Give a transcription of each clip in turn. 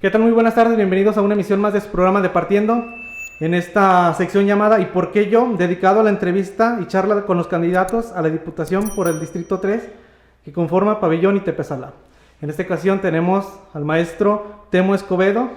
¿Qué tal? Muy buenas tardes, bienvenidos a una emisión más de su programa de Partiendo. En esta sección llamada ¿Y por qué yo?, dedicado a la entrevista y charla con los candidatos a la Diputación por el Distrito 3 que conforma Pabellón y Tepezalá. En esta ocasión tenemos al maestro Temo Escobedo.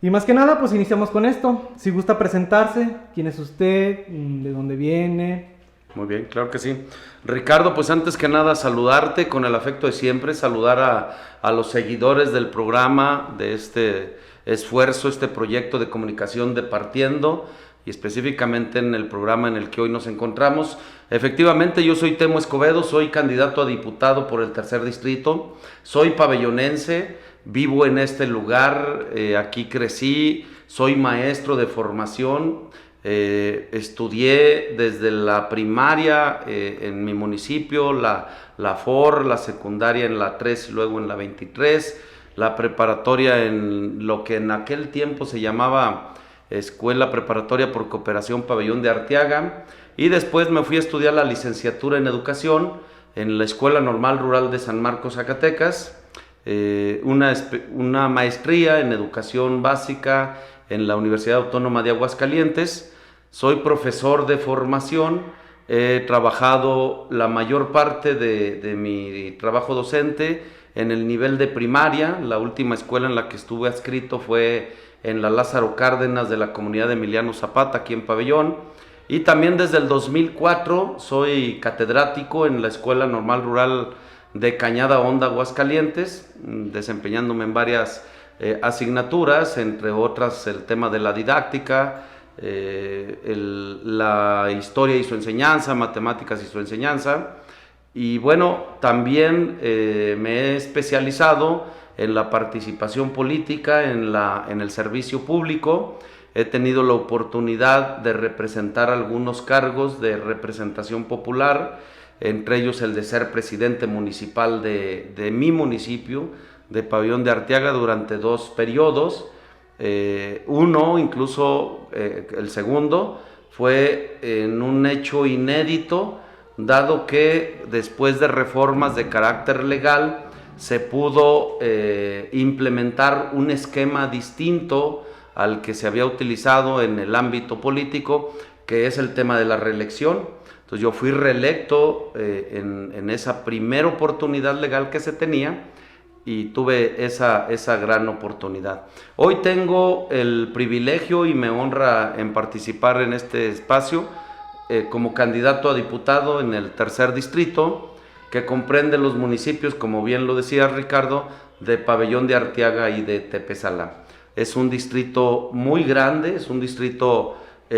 Y más que nada, pues iniciamos con esto. Si gusta presentarse, quién es usted, de dónde viene. Muy bien, claro que sí. Ricardo, pues antes que nada saludarte con el afecto de siempre, saludar a los seguidores del programa, de este esfuerzo, este proyecto de comunicación de Partiendo, y específicamente en el programa en el que hoy nos encontramos. Efectivamente, yo soy Temo Escobedo, soy candidato a diputado por el tercer distrito, soy pabellonense, vivo en este lugar, aquí crecí, soy maestro de formación. Estudié desde la primaria en mi municipio, la FOR, la secundaria en la 3 y luego en la 23, la preparatoria en lo que en aquel tiempo se llamaba Escuela Preparatoria por Cooperación Pabellón de Arteaga, y después me fui a estudiar la licenciatura en Educación en la Escuela Normal Rural de San Marcos, Zacatecas, una maestría en Educación Básica en la Universidad Autónoma de Aguascalientes. Soy profesor de formación, he trabajado la mayor parte de mi trabajo docente en el nivel de primaria. La última escuela en la que estuve adscrito fue en la Lázaro Cárdenas de la comunidad de Emiliano Zapata, aquí en Pabellón. Y también desde el 2004 soy catedrático en la Escuela Normal Rural de Cañada Honda, Aguascalientes, desempeñándome en varias asignaturas, entre otras el tema de la didáctica, la historia y su enseñanza, matemáticas y su enseñanza. Y bueno, también me he especializado en la participación política, en el servicio público. He tenido la oportunidad de representar algunos cargos de representación popular, entre ellos el de ser presidente municipal de mi municipio, de Pabellón de Arteaga, durante 2 periodos. Uno, incluso el segundo, fue en un hecho inédito, dado que después de reformas de carácter legal se pudo implementar un esquema distinto al que se había utilizado en el ámbito político, que es el tema de la reelección. Entonces yo fui reelecto en esa primera oportunidad legal que se tenía, y tuve esa gran oportunidad. Hoy tengo el privilegio y me honra en participar en este espacio como candidato a diputado en el tercer distrito, que comprende los municipios, como bien lo decía Ricardo, de Pabellón de Arteaga y de Tepezalá. Es un distrito muy grande, es un distrito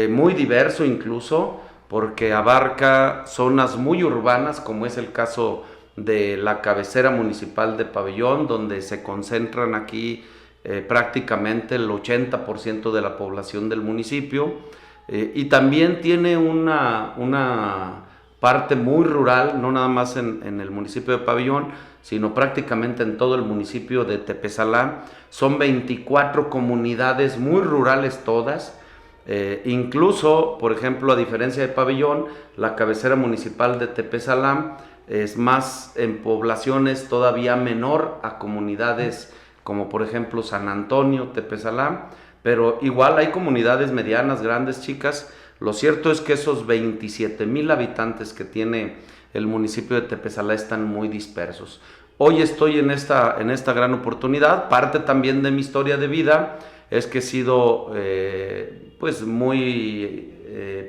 muy diverso incluso, porque abarca zonas muy urbanas, como es el caso de la cabecera municipal de Pabellón, donde se concentran aquí prácticamente el 80% de la población del municipio, y también tiene una parte muy rural, no nada más en el municipio de Pabellón, sino prácticamente en todo el municipio de Tepezalá. Son 24 comunidades muy rurales todas. Incluso, por ejemplo, a diferencia de Pabellón, la cabecera municipal de Tepezalá es más en poblaciones todavía menor a comunidades como por ejemplo San Antonio, Tepezalá, pero igual hay comunidades medianas, grandes, chicas. Lo cierto es que esos 27,000 habitantes que tiene el municipio de Tepezalá están muy dispersos. Hoy estoy en esta gran oportunidad. Parte también de mi historia de vida es que he sido pues muy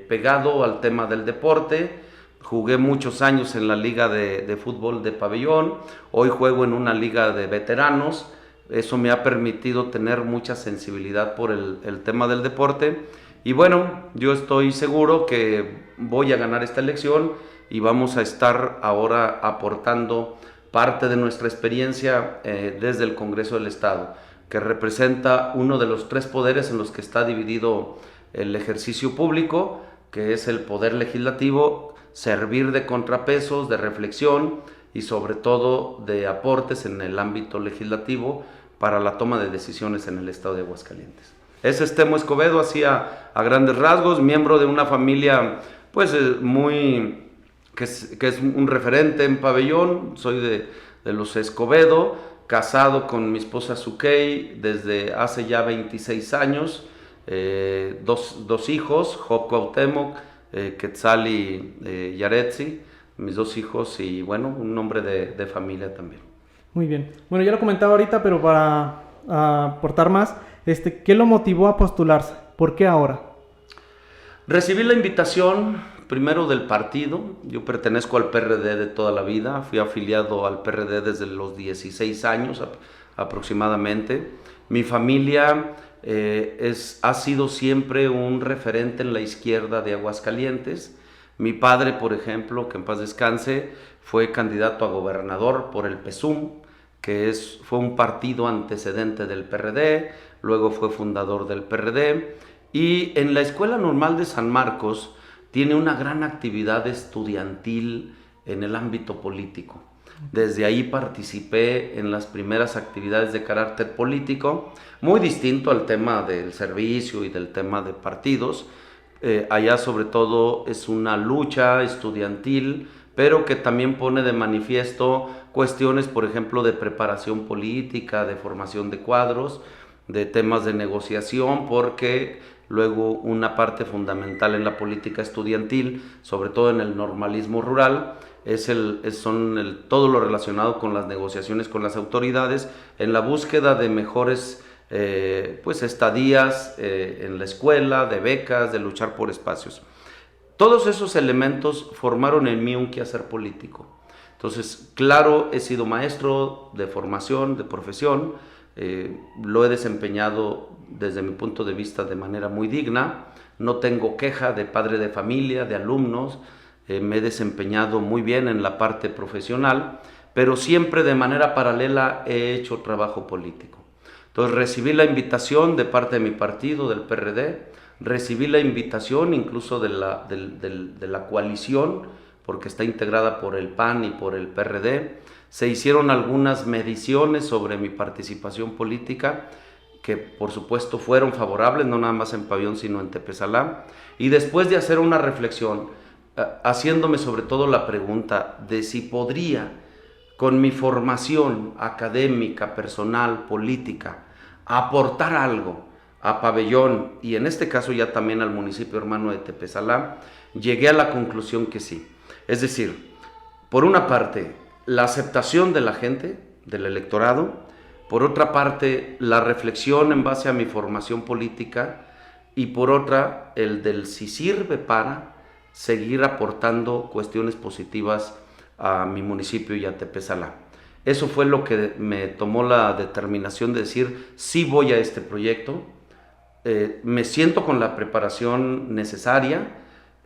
pegado al tema del deporte. Jugué muchos años en la liga de fútbol de Pabellón, hoy juego en una liga de veteranos. Eso me ha permitido tener mucha sensibilidad por el tema del deporte. Y bueno, yo estoy seguro que voy a ganar esta elección y vamos a estar ahora aportando parte de nuestra experiencia desde el Congreso del Estado, que representa uno de los 3 poderes en los que está dividido el ejercicio público, que es el poder legislativo, servir de contrapesos, de reflexión y sobre todo de aportes en el ámbito legislativo para la toma de decisiones en el estado de Aguascalientes. Ese es Temo Escobedo, así a grandes rasgos, miembro de una familia pues que es un referente en Pabellón. Soy de los Escobedo, casado con mi esposa Sukey desde hace ya 26 años, dos hijos, Job Cuauhtémoc, Quetzal y Yaretsi, mis dos hijos, y bueno, un hombre de familia también. Muy bien. Bueno, ya lo comentaba ahorita, pero para aportar más, ¿qué lo motivó a postularse? ¿Por qué ahora? Recibí la invitación primero del partido. Yo pertenezco al PRD de toda la vida, fui afiliado al PRD desde los 16 años aproximadamente. Mi familia ha sido siempre un referente en la izquierda de Aguascalientes. Mi padre, por ejemplo, que en paz descanse, fue candidato a gobernador por el PSUM, que fue un partido antecedente del PRD, luego fue fundador del PRD, y en la Escuela Normal de San Marcos tiene una gran actividad estudiantil en el ámbito político. Desde ahí participé en las primeras actividades de carácter político, muy distinto al tema del servicio y del tema de partidos. Allá sobre todo es una lucha estudiantil, pero que también pone de manifiesto cuestiones, por ejemplo, de preparación política, de formación de cuadros, de temas de negociación, porque luego una parte fundamental en la política estudiantil, sobre todo en el normalismo rural, son todo lo relacionado con las negociaciones con las autoridades, en la búsqueda de mejores estadías en la escuela, de becas, de luchar por espacios. Todos esos elementos formaron en mí un quehacer político. Entonces, claro, he sido maestro de formación, de profesión, lo he desempeñado desde mi punto de vista de manera muy digna, no tengo queja de padre de familia, de alumnos, me he desempeñado muy bien en la parte profesional, pero siempre de manera paralela he hecho trabajo político. Entonces recibí la invitación de parte de mi partido, del PRD, recibí la invitación incluso de la coalición, porque está integrada por el PAN y por el PRD. Se hicieron algunas mediciones sobre mi participación política, que por supuesto fueron favorables, no nada más en Pabellón, sino en Tepezalá. Y después de hacer una reflexión, haciéndome sobre todo la pregunta de si podría, con mi formación académica, personal, política, aportar algo a Pabellón y en este caso ya también al municipio hermano de Tepezalá, llegué a la conclusión que sí. Es decir, por una parte, la aceptación de la gente, del electorado, por otra parte, la reflexión en base a mi formación política y por otra, el del si sirve para seguir aportando cuestiones positivas a mi municipio y a Tepezalá. Eso fue lo que me tomó la determinación de decir, sí voy a este proyecto, me siento con la preparación necesaria,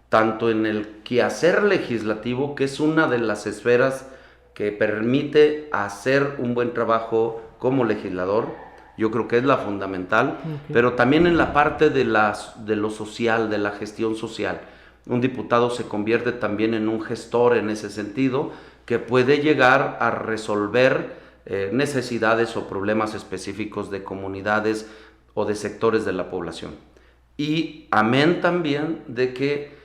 tanto en el quehacer legislativo, que es una de las esferas que permite hacer un buen trabajo como legislador, yo creo que es la fundamental, pero también en la parte de lo social, de la gestión social. Un diputado se convierte también en un gestor en ese sentido, que puede llegar a resolver necesidades o problemas específicos de comunidades o de sectores de la población. Y amén también de que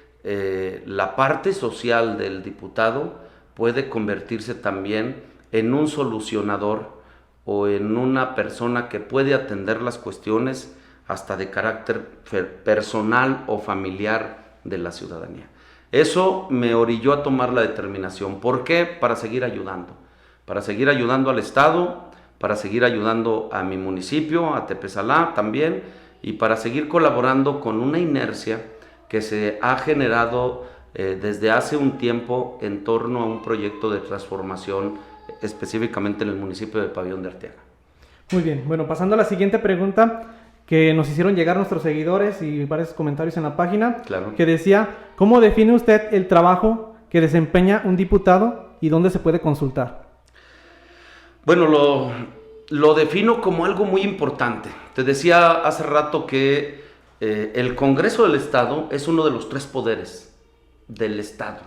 la parte social del diputado puede convertirse también en un solucionador o en una persona que puede atender las cuestiones hasta de carácter personal o familiar de la ciudadanía. Eso me orilló a tomar la determinación. ¿Por qué? Para seguir ayudando al Estado, para seguir ayudando a mi municipio, a Tepezalá también, y para seguir colaborando con una inercia que se ha generado desde hace un tiempo en torno a un proyecto de transformación específicamente en el municipio de Pabellón de Arteaga. Muy bien, bueno, pasando a la siguiente pregunta que nos hicieron llegar nuestros seguidores y varios comentarios en la página, claro, que decía, ¿cómo define usted el trabajo que desempeña un diputado y dónde se puede consultar? Bueno, lo defino como algo muy importante. Te decía hace rato que el Congreso del Estado es uno de los tres poderes del Estado.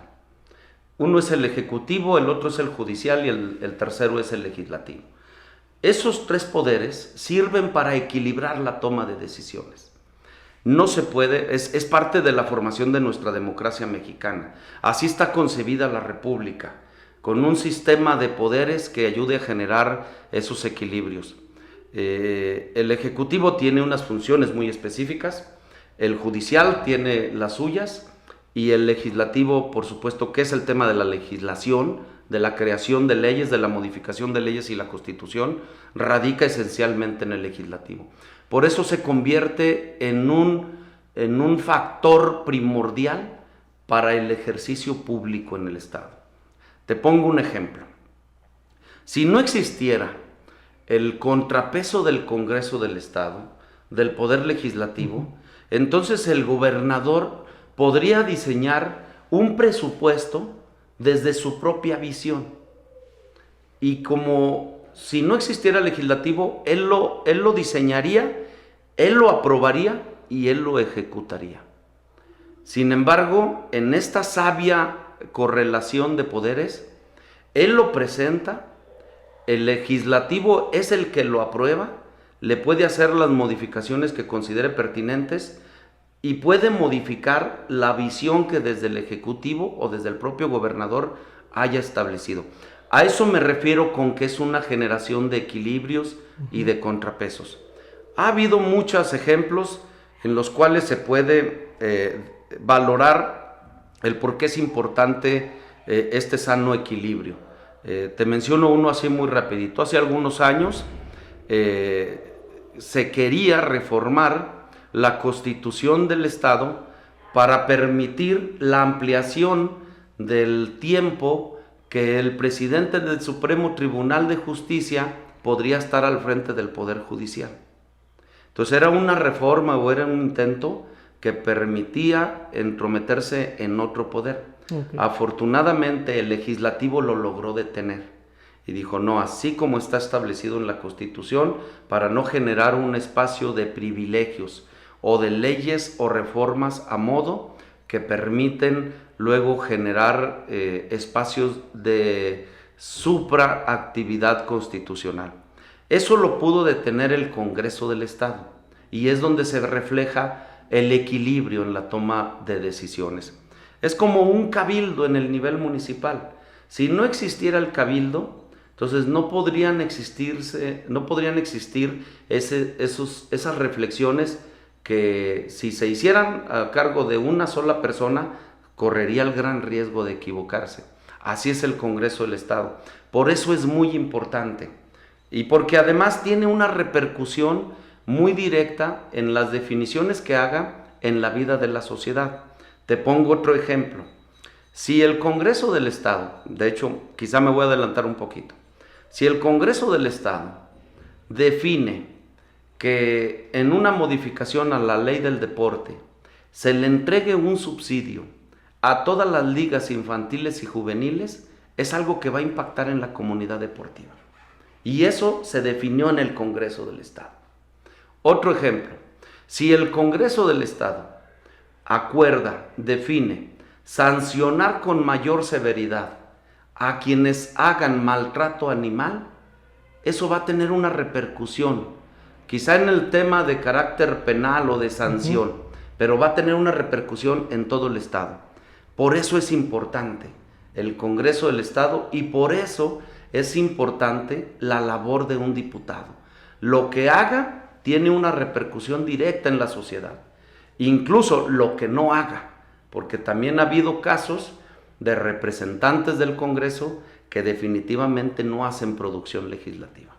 Uno es el Ejecutivo, el otro es el Judicial y el tercero es el Legislativo. Esos tres poderes sirven para equilibrar la toma de decisiones. No se puede, es parte de la formación de nuestra democracia mexicana. Así está concebida la República, con un sistema de poderes que ayude a generar esos equilibrios. El Ejecutivo tiene unas funciones muy específicas, el Judicial tiene las suyas y el Legislativo, por supuesto, que es el tema de la legislación, de la creación de leyes, de la modificación de leyes y la Constitución, radica esencialmente en el Legislativo. Por eso se convierte en un factor primordial para el ejercicio público en el Estado. Te pongo un ejemplo. Si no existiera el contrapeso del Congreso del Estado, del Poder Legislativo, entonces el gobernador podría diseñar un presupuesto desde su propia visión. Y como si no existiera el legislativo, él lo diseñaría, él lo aprobaría y él lo ejecutaría. Sin embargo, en esta sabia correlación de poderes, él lo presenta, el legislativo es el que lo aprueba, le puede hacer las modificaciones que considere pertinentes y puede modificar la visión que desde el Ejecutivo o desde el propio gobernador haya establecido. A eso me refiero con que es una generación de equilibrios y de contrapesos. Ha habido muchos ejemplos en los cuales se puede valorar el por qué es importante este sano equilibrio. Te menciono uno así muy rapidito. Hace algunos años se quería reformar la Constitución del Estado para permitir la ampliación del tiempo que el presidente del Supremo Tribunal de Justicia podría estar al frente del Poder Judicial. Entonces era una reforma o era un intento que permitía entrometerse en otro poder. Okay. Afortunadamente el legislativo lo logró detener y dijo, no, así como está establecido en la Constitución, para no generar un espacio de privilegios o de leyes o reformas a modo que permiten luego generar espacios de supraactividad constitucional. Eso lo pudo detener el Congreso del Estado y es donde se refleja el equilibrio en la toma de decisiones. Es como un cabildo en el nivel municipal. Si no existiera el cabildo, entonces no podrían existir esas reflexiones que si se hicieran a cargo de una sola persona, correría el gran riesgo de equivocarse. Así es el Congreso del Estado. Por eso es muy importante. Y porque además tiene una repercusión muy directa en las definiciones que haga en la vida de la sociedad. Te pongo otro ejemplo. Si el Congreso del Estado, de hecho, quizá me voy a adelantar un poquito. Si el Congreso del Estado define que en una modificación a la ley del deporte se le entregue un subsidio a todas las ligas infantiles y juveniles, es algo que va a impactar en la comunidad deportiva. Y eso se definió en el Congreso del Estado. Otro ejemplo, si el Congreso del Estado acuerda, define, sancionar con mayor severidad a quienes hagan maltrato animal, eso va a tener una repercusión, quizá en el tema de carácter penal o de sanción, pero va a tener una repercusión en todo el Estado. Por eso es importante el Congreso del Estado y por eso es importante la labor de un diputado. Lo que haga tiene una repercusión directa en la sociedad, incluso lo que no haga, porque también ha habido casos de representantes del Congreso que definitivamente no hacen producción legislativa.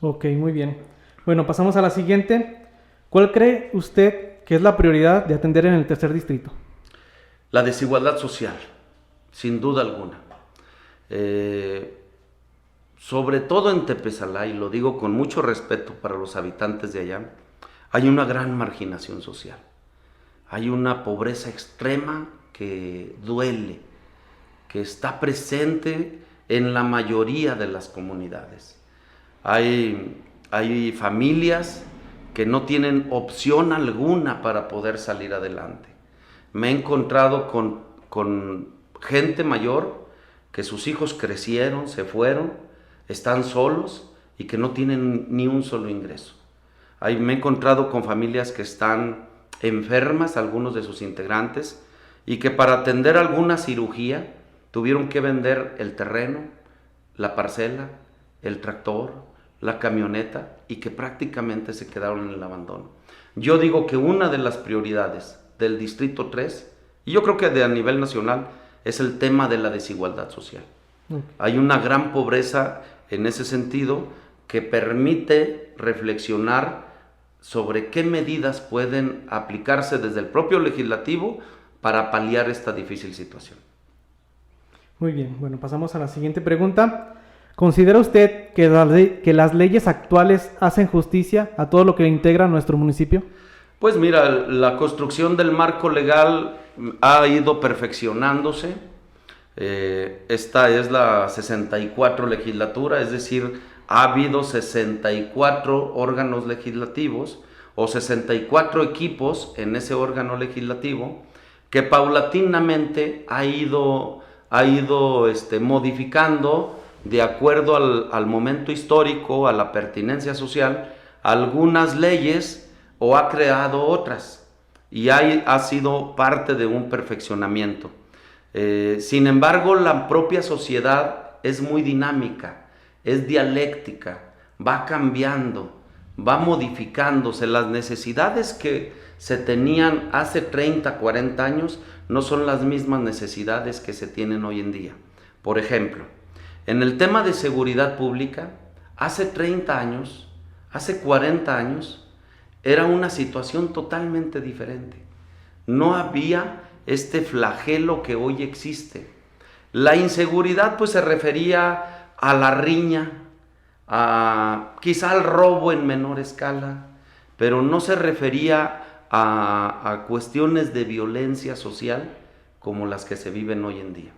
Ok, muy bien. Bueno, pasamos a la siguiente. ¿Cuál cree usted que es la prioridad de atender en el tercer distrito? La desigualdad social, sin duda alguna. Sobre todo en Tepesalá, y lo digo con mucho respeto para los habitantes de allá, hay una gran marginación social. Hay una pobreza extrema que duele, que está presente en la mayoría de las comunidades. Hay familias que no tienen opción alguna para poder salir adelante. Me he encontrado con gente mayor que sus hijos crecieron, se fueron, están solos y que no tienen ni un solo ingreso. Me he encontrado con familias que están enfermas, algunos de sus integrantes, y que para atender alguna cirugía tuvieron que vender el terreno, la parcela, el tractor, la camioneta y que prácticamente se quedaron en el abandono. Yo digo que una de las prioridades del Distrito 3, y yo creo que a nivel nacional, es el tema de la desigualdad social. Hay una gran pobreza en ese sentido que permite reflexionar sobre qué medidas pueden aplicarse desde el propio legislativo para paliar esta difícil situación. Muy bien, bueno, pasamos a la siguiente pregunta. ¿Considera usted que las leyes actuales hacen justicia a todo lo que integra nuestro municipio? Pues mira, la construcción del marco legal ha ido perfeccionándose. Esta es la 64 legislatura, es decir, ha habido 64 órganos legislativos o 64 equipos en ese órgano legislativo que paulatinamente ha ido modificando de acuerdo al momento histórico, a la pertinencia social, algunas leyes o ha creado otras y ha sido parte de un perfeccionamiento. Sin embargo, la propia sociedad es muy dinámica, es dialéctica, va cambiando, va modificándose. Las necesidades que se tenían hace 30, 40 años no son las mismas necesidades que se tienen hoy en día. Por ejemplo, en el tema de seguridad pública, hace 30 años, hace 40 años, era una situación totalmente diferente. No había este flagelo que hoy existe. La inseguridad pues se refería a la riña, quizá al robo en menor escala, pero no se refería a cuestiones de violencia social como las que se viven hoy en día.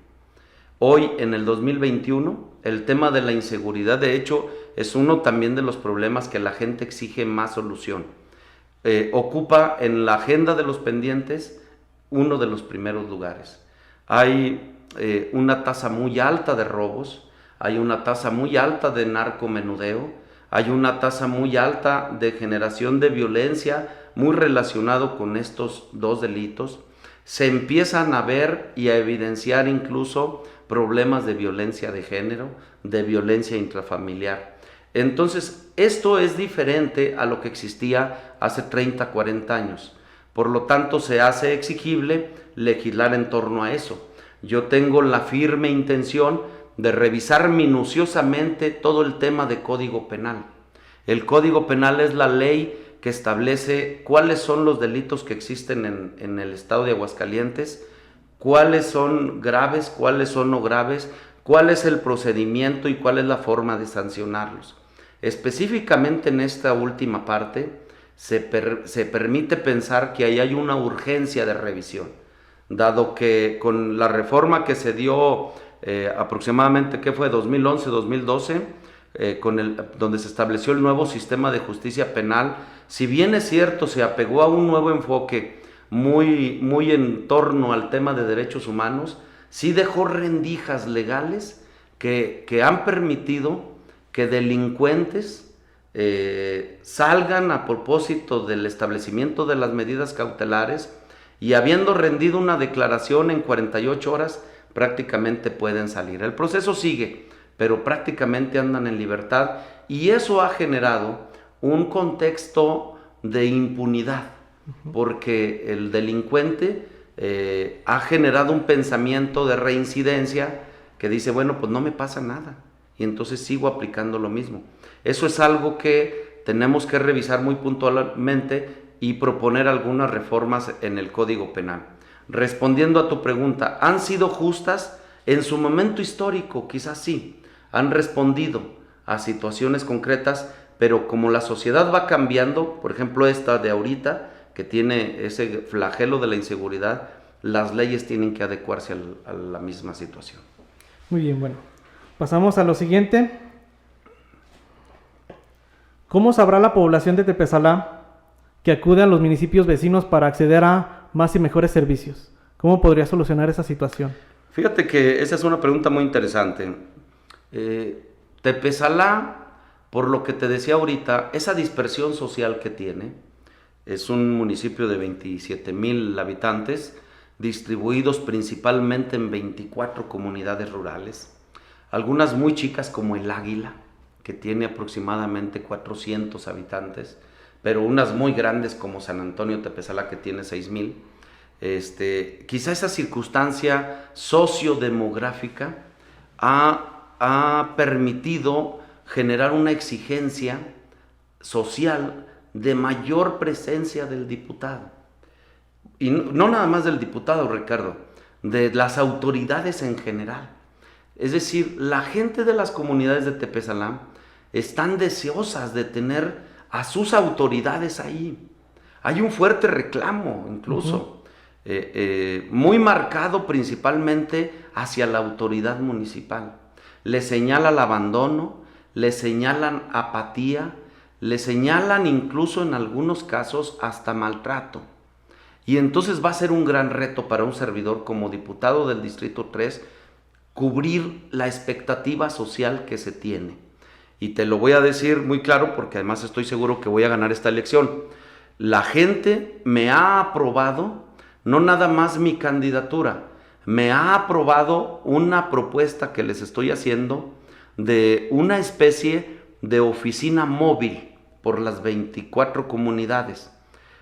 Hoy, en el 2021, el tema de la inseguridad, de hecho, es uno también de los problemas que la gente exige más solución. Ocupa en la agenda de los pendientes uno de los primeros lugares. Hay una tasa muy alta de robos, hay una tasa muy alta de narcomenudeo, hay una tasa muy alta de generación de violencia muy relacionado con estos dos delitos. Se empiezan a ver y a evidenciar incluso problemas de violencia de género, de violencia intrafamiliar. Entonces, esto es diferente a lo que existía hace 30, 40 años. Por lo tanto, se hace exigible legislar en torno a eso. Yo tengo la firme intención de revisar minuciosamente todo el tema de Código Penal. El Código Penal es la ley que establece cuáles son los delitos que existen en el estado de Aguascalientes, cuáles son graves, cuáles son no graves, cuál es el procedimiento y cuál es la forma de sancionarlos. Específicamente en esta última parte, se permite pensar que ahí hay una urgencia de revisión, dado que con la reforma que se dio aproximadamente, ¿qué fue? 2011-2012, donde se estableció el nuevo sistema de justicia penal. Si bien es cierto, se apegó a un nuevo enfoque muy en torno al tema de derechos humanos, sí dejó rendijas legales que han permitido que delincuentes salgan a propósito del establecimiento de las medidas cautelares y habiendo rendido una declaración en 48 horas, prácticamente pueden salir. El proceso sigue, pero prácticamente andan en libertad y eso ha generado un contexto de impunidad, porque el delincuente ha generado un pensamiento de reincidencia que dice, bueno, pues no me pasa nada y entonces sigo aplicando lo mismo. Eso es algo que tenemos que revisar muy puntualmente y proponer algunas reformas en el Código Penal. Respondiendo a tu pregunta, ¿han sido justas? En su momento histórico, quizás sí, han respondido a situaciones concretas, pero como la sociedad va cambiando, por ejemplo esta de ahorita, que tiene ese flagelo de la inseguridad, las leyes tienen que adecuarse a la misma situación. Muy bien, bueno. Pasamos a lo siguiente. ¿Cómo sabrá la población de Tepesalá que acude a los municipios vecinos para acceder a más y mejores servicios? ¿Cómo podría solucionar esa situación? Fíjate que esa es una pregunta muy interesante. Tepesalá, por lo que te decía ahorita, esa dispersión social que tiene, es un municipio de 27,000 habitantes, distribuidos principalmente en 24 comunidades rurales, algunas muy chicas como El Águila, que tiene aproximadamente 400 habitantes, pero unas muy grandes como San Antonio Tepezalá, que tiene 6,000. Quizá esa circunstancia sociodemográfica ha permitido generar una exigencia social de mayor presencia del diputado. Y no nada más del diputado, Ricardo, de las autoridades en general. Es decir, la gente de las comunidades de Tepezalá están deseosas de tener a sus autoridades ahí. Hay un fuerte reclamo, incluso, muy marcado principalmente hacia la autoridad municipal. Le señalan abandono, le señalan apatía, le señalan incluso en algunos casos hasta maltrato. Y entonces va a ser un gran reto para un servidor como diputado del Distrito 3 cubrir la expectativa social que se tiene. Y te lo voy a decir muy claro porque además estoy seguro que voy a ganar esta elección. La gente me ha aprobado no nada más mi candidatura, me ha aprobado una propuesta que les estoy haciendo de una especie de oficina móvil por las 24 comunidades.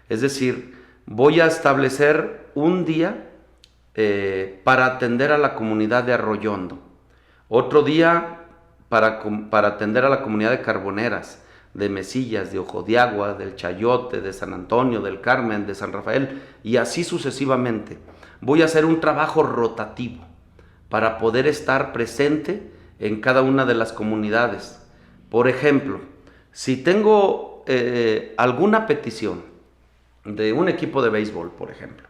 Es decir, voy a establecer un día para atender a la comunidad de Arroyondo, otro día para atender a la comunidad de Carboneras, de Mesillas, de Ojo de Agua, del Chayote, de San Antonio, del Carmen, de San Rafael, y así sucesivamente. Voy a hacer un trabajo rotativo para poder estar presente en cada una de las comunidades. Por ejemplo, si tengo alguna petición de un equipo de béisbol, por ejemplo,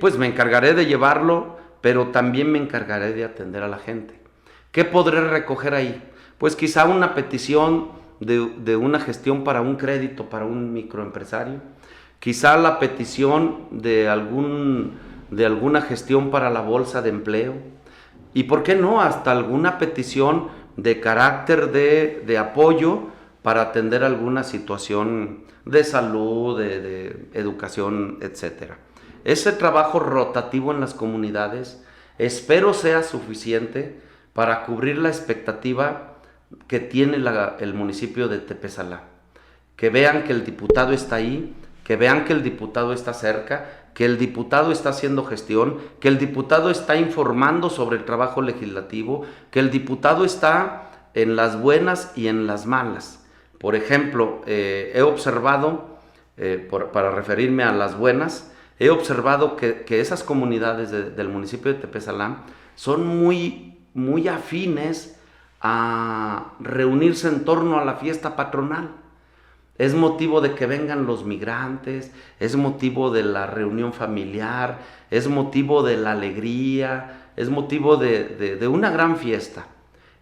pues me encargaré de llevarlo, pero también me encargaré de atender a la gente. ¿Qué podré recoger ahí? Pues quizá una petición de una gestión para un crédito para un microempresario, quizá la petición de alguna gestión para la bolsa de empleo, y por qué no, hasta alguna petición de carácter de apoyo para atender alguna situación de salud, de educación, etc. Ese trabajo rotativo en las comunidades espero sea suficiente para cubrir la expectativa que tiene el municipio de Tepezalá. Que vean que el diputado está ahí, que vean que el diputado está cerca, que el diputado está haciendo gestión, que el diputado está informando sobre el trabajo legislativo, que el diputado está en las buenas y en las malas. Por ejemplo, he observado, para referirme a las buenas, he observado que esas comunidades del municipio de Tepezalá son muy afines a reunirse en torno a la fiesta patronal. Es motivo de que vengan los migrantes, es motivo de la reunión familiar, es motivo de la alegría, es motivo de una gran fiesta.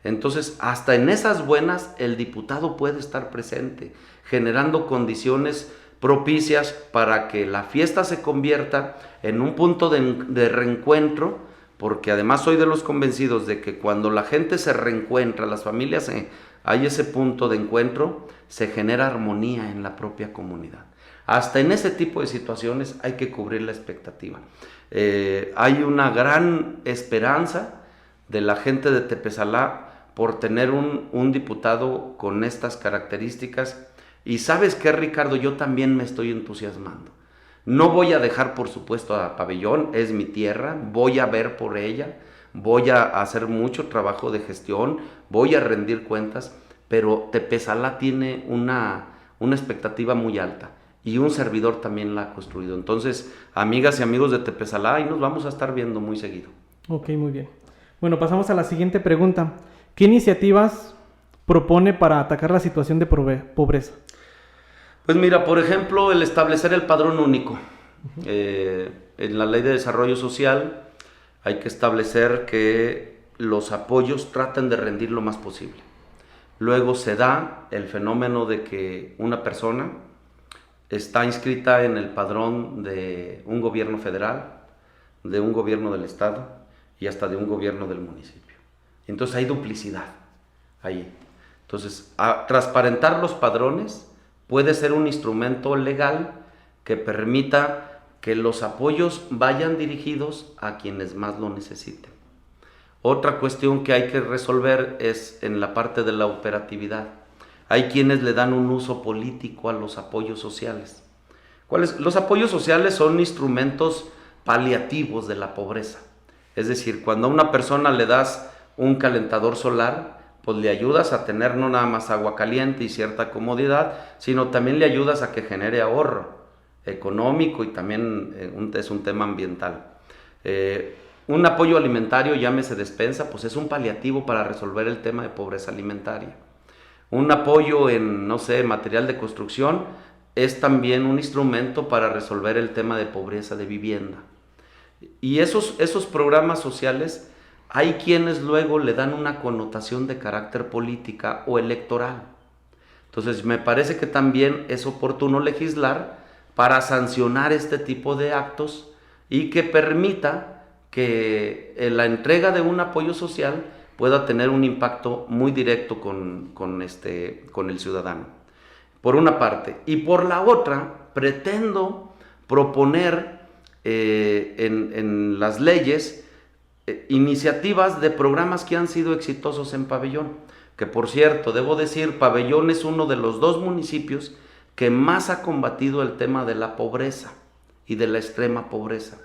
Entonces, hasta en esas buenas, el diputado puede estar presente, generando condiciones propicias para que la fiesta se convierta en un punto de reencuentro, porque además soy de los convencidos de que cuando la gente se reencuentra, las familias, hay ese punto de encuentro, se genera armonía en la propia comunidad. Hasta en ese tipo de situaciones hay que cubrir la expectativa. Hay una gran esperanza de la gente de Tepezalá por tener un diputado con estas características. Y ¿sabes qué, Ricardo? Yo también me estoy entusiasmando. No voy a dejar, por supuesto, a Pabellón, es mi tierra, voy a ver por ella, voy a hacer mucho trabajo de gestión, voy a rendir cuentas, pero Tepezalá tiene una expectativa muy alta y un servidor también la ha construido. Entonces, amigas y amigos de Tepezalá, ahí nos vamos a estar viendo muy seguido. Ok, muy bien. Bueno, pasamos a la siguiente pregunta. ¿Qué iniciativas propone para atacar la situación de pobreza? Pues mira, por ejemplo, el establecer el padrón único. En la Ley de Desarrollo Social hay que establecer que los apoyos traten de rendir lo más posible. Luego se da el fenómeno de que una persona está inscrita en el padrón de un gobierno federal, de un gobierno del estado y hasta de un gobierno del municipio. Entonces hay duplicidad ahí. Entonces, transparentar los padrones puede ser un instrumento legal que permita que los apoyos vayan dirigidos a quienes más lo necesiten. Otra cuestión que hay que resolver es en la parte de la operatividad. Hay quienes le dan un uso político a los apoyos sociales. Los apoyos sociales son instrumentos paliativos de la pobreza. Es decir, cuando a una persona le das un calentador solar, pues le ayudas a tener no nada más agua caliente y cierta comodidad, sino también le ayudas a que genere ahorro económico y también es un tema ambiental. Un apoyo alimentario, llámese despensa, pues es un paliativo para resolver el tema de pobreza alimentaria. Un apoyo en, no sé, material de construcción es también un instrumento para resolver el tema de pobreza de vivienda. Y esos programas sociales, hay quienes luego le dan una connotación de carácter política o electoral. Entonces me parece que también es oportuno legislar para sancionar este tipo de actos y que permita que la entrega de un apoyo social pueda tener un impacto muy directo con el ciudadano. Por una parte. Y por la otra, pretendo proponer en las leyes iniciativas de programas que han sido exitosos en Pabellón. Que por cierto, debo decir, Pabellón es uno de los 2 municipios que más ha combatido el tema de la pobreza y de la extrema pobreza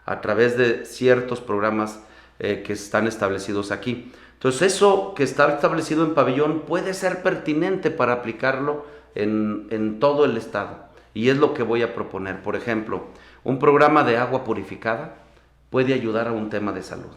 a través de ciertos programas que están establecidos aquí. Entonces eso que está establecido en Pabellón puede ser pertinente para aplicarlo en todo el estado, y es lo que voy a proponer. Por ejemplo, un programa de agua purificada puede ayudar a un tema de salud.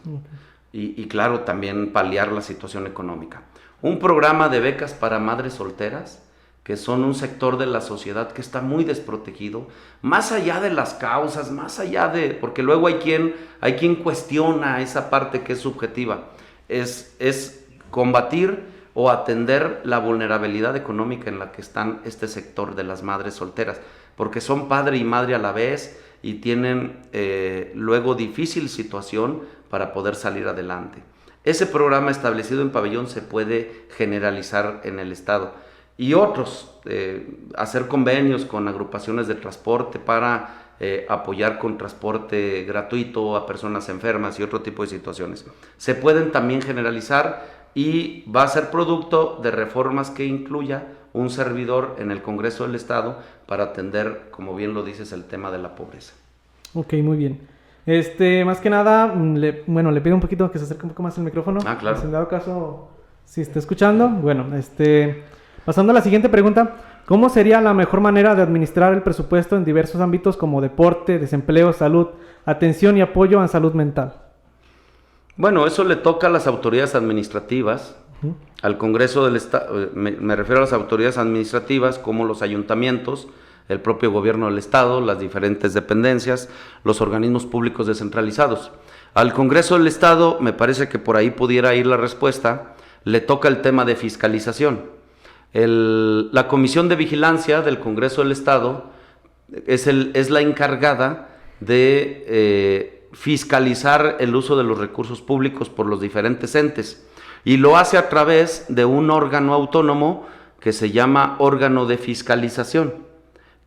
Y claro, también paliar la situación económica. Un programa de becas para madres solteras, que son un sector de la sociedad que está muy desprotegido, más allá de las causas, más allá de, porque luego hay quien cuestiona esa parte que es subjetiva, es combatir o atender la vulnerabilidad económica en la que están este sector de las madres solteras, porque son padre y madre a la vez y tienen luego difícil situación para poder salir adelante. Ese programa establecido en Pabellón se puede generalizar en el estado. Y otros, hacer convenios con agrupaciones de transporte para apoyar con transporte gratuito a personas enfermas y otro tipo de situaciones. Se pueden también generalizar y va a ser producto de reformas que incluya un servidor en el Congreso del Estado para atender, como bien lo dices, el tema de la pobreza. Ok, muy bien. Más que nada, le pido un poquito que se acerque un poco más el micrófono. Ah, claro. Si en dado caso, si está escuchando, bueno, pasando a la siguiente pregunta, ¿cómo sería la mejor manera de administrar el presupuesto en diversos ámbitos como deporte, desempleo, salud, atención y apoyo a salud mental? Bueno, eso le toca a las autoridades administrativas, al Congreso del Estado, me refiero a las autoridades administrativas como los ayuntamientos, el propio gobierno del Estado, las diferentes dependencias, los organismos públicos descentralizados. Al Congreso del Estado, me parece que por ahí pudiera ir la respuesta, le toca el tema de fiscalización. La Comisión de Vigilancia del Congreso del Estado es la encargada de fiscalizar el uso de los recursos públicos por los diferentes entes, y lo hace a través de un órgano autónomo que se llama órgano de fiscalización,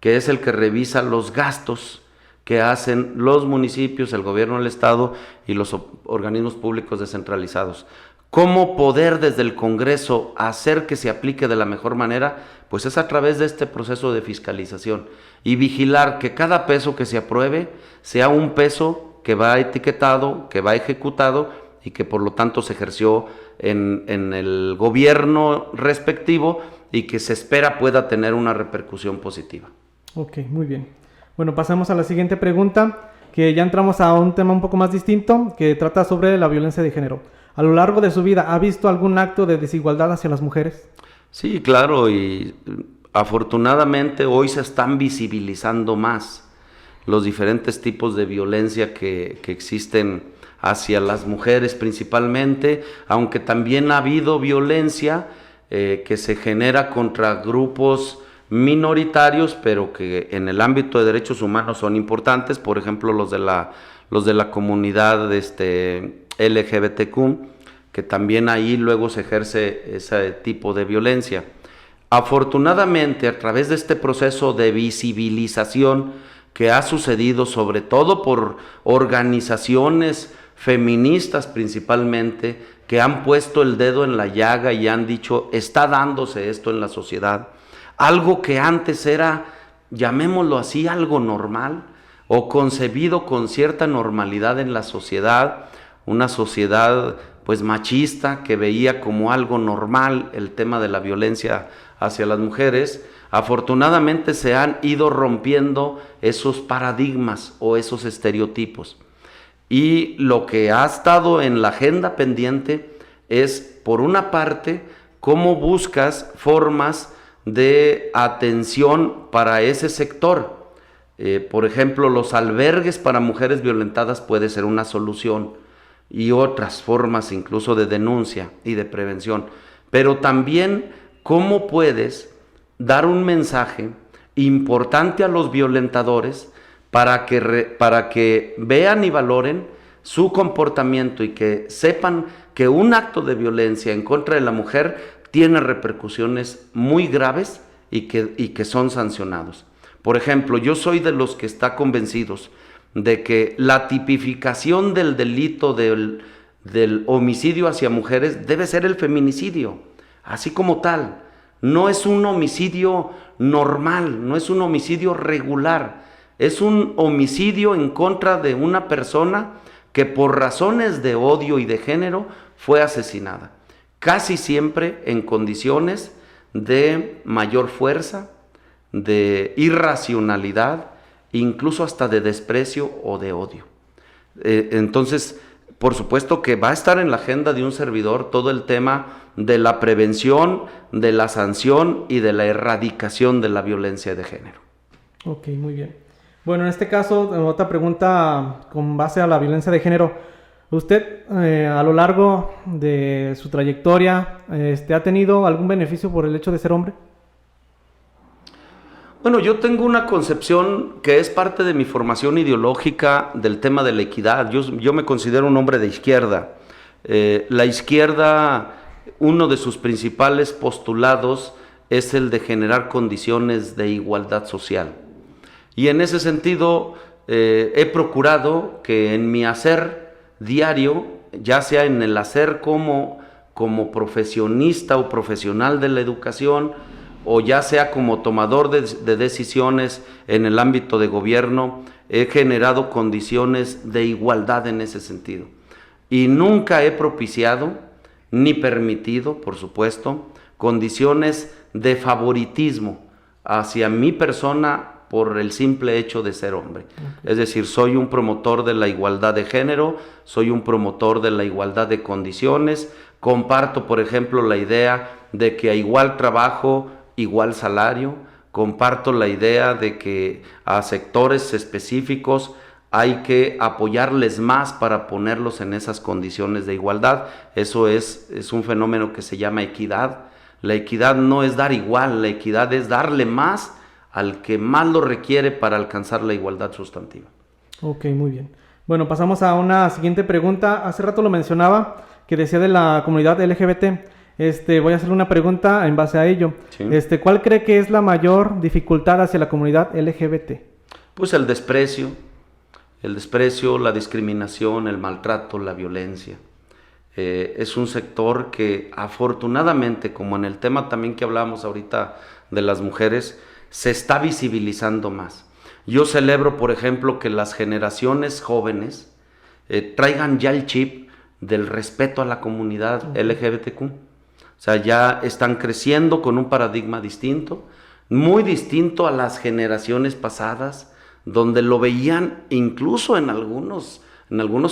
que es el que revisa los gastos que hacen los municipios, el gobierno del Estado y los organismos públicos descentralizados. ¿Cómo poder desde el Congreso hacer que se aplique de la mejor manera? Pues es a través de este proceso de fiscalización y vigilar que cada peso que se apruebe sea un peso que va etiquetado, que va ejecutado y que por lo tanto se ejerció en el gobierno respectivo y que se espera pueda tener una repercusión positiva. Ok, muy bien. Bueno, pasamos a la siguiente pregunta, que ya entramos a un tema un poco más distinto, que trata sobre la violencia de género. A lo largo de su vida, ¿ha visto algún acto de desigualdad hacia las mujeres? Sí, claro, y afortunadamente hoy se están visibilizando más los diferentes tipos de violencia que existen hacia las mujeres principalmente, aunque también ha habido violencia que se genera contra grupos minoritarios, pero que en el ámbito de derechos humanos son importantes, por ejemplo los de la comunidad LGBTQ, que también ahí luego se ejerce ese tipo de violencia. Afortunadamente, a través de este proceso de visibilización que ha sucedido, sobre todo por organizaciones feministas principalmente, que han puesto el dedo en la llaga y han dicho, está dándose esto en la sociedad. Algo que antes era, llamémoslo así, algo normal o concebido con cierta normalidad en la sociedad, una sociedad pues machista que veía como algo normal el tema de la violencia hacia las mujeres. Afortunadamente se han ido rompiendo esos paradigmas o esos estereotipos. Y lo que ha estado en la agenda pendiente es, por una parte, cómo buscas formas de atención para ese sector. Por ejemplo, los albergues para mujeres violentadas puede ser una solución, y otras formas incluso de denuncia y de prevención. Pero también cómo puedes dar un mensaje importante a los violentadores para que vean y valoren su comportamiento y que sepan que un acto de violencia en contra de la mujer tiene repercusiones muy graves y que son sancionados. Por ejemplo, yo soy de los que está convencidos de que la tipificación del delito del homicidio hacia mujeres debe ser el feminicidio, así como tal. No es un homicidio normal, no es un homicidio regular, es un homicidio en contra de una persona que por razones de odio y de género fue asesinada, casi siempre en condiciones de mayor fuerza, de irracionalidad, incluso hasta de desprecio o de odio. Entonces, por supuesto que va a estar en la agenda de un servidor todo el tema de la prevención, de la sanción y de la erradicación de la violencia de género. Ok, muy bien. Bueno, en este caso, otra pregunta con base a la violencia de género. ¿Usted a lo largo de su trayectoria ha tenido algún beneficio por el hecho de ser hombre? Bueno, yo tengo una concepción que es parte de mi formación ideológica del tema de la equidad. Yo me considero un hombre de izquierda. La izquierda, uno de sus principales postulados es el de generar condiciones de igualdad social. Y en ese sentido he procurado que en mi hacer diario, ya sea en el hacer como profesionista o profesional de la educación, o ya sea como tomador de decisiones en el ámbito de gobierno, he generado condiciones de igualdad en ese sentido. Y nunca he propiciado, ni permitido, por supuesto, condiciones de favoritismo hacia mi persona por el simple hecho de ser hombre. Okay. Es decir, soy un promotor de la igualdad de género, soy un promotor de la igualdad de condiciones, comparto, por ejemplo, la idea de que a igual trabajo, igual salario, comparto la idea de que a sectores específicos hay que apoyarles más para ponerlos en esas condiciones de igualdad. Eso es un fenómeno que se llama equidad. La equidad no es dar igual, la equidad es darle más al que más lo requiere para alcanzar la igualdad sustantiva. Ok, muy bien. Bueno, pasamos a una siguiente pregunta. Hace rato lo mencionaba, que decía de la comunidad LGBT. Voy a hacerle una pregunta en base a ello. Sí. ¿Cuál cree que es la mayor dificultad hacia la comunidad LGBT? Pues el desprecio, la discriminación, el maltrato, la violencia. Es un sector que afortunadamente, como en el tema también que hablábamos ahorita de las mujeres, se está visibilizando más. Yo celebro, por ejemplo, que las generaciones jóvenes traigan ya el chip del respeto a la comunidad LGBTQ. O sea, ya están creciendo con un paradigma distinto, muy distinto a las generaciones pasadas, donde lo veían incluso en algunos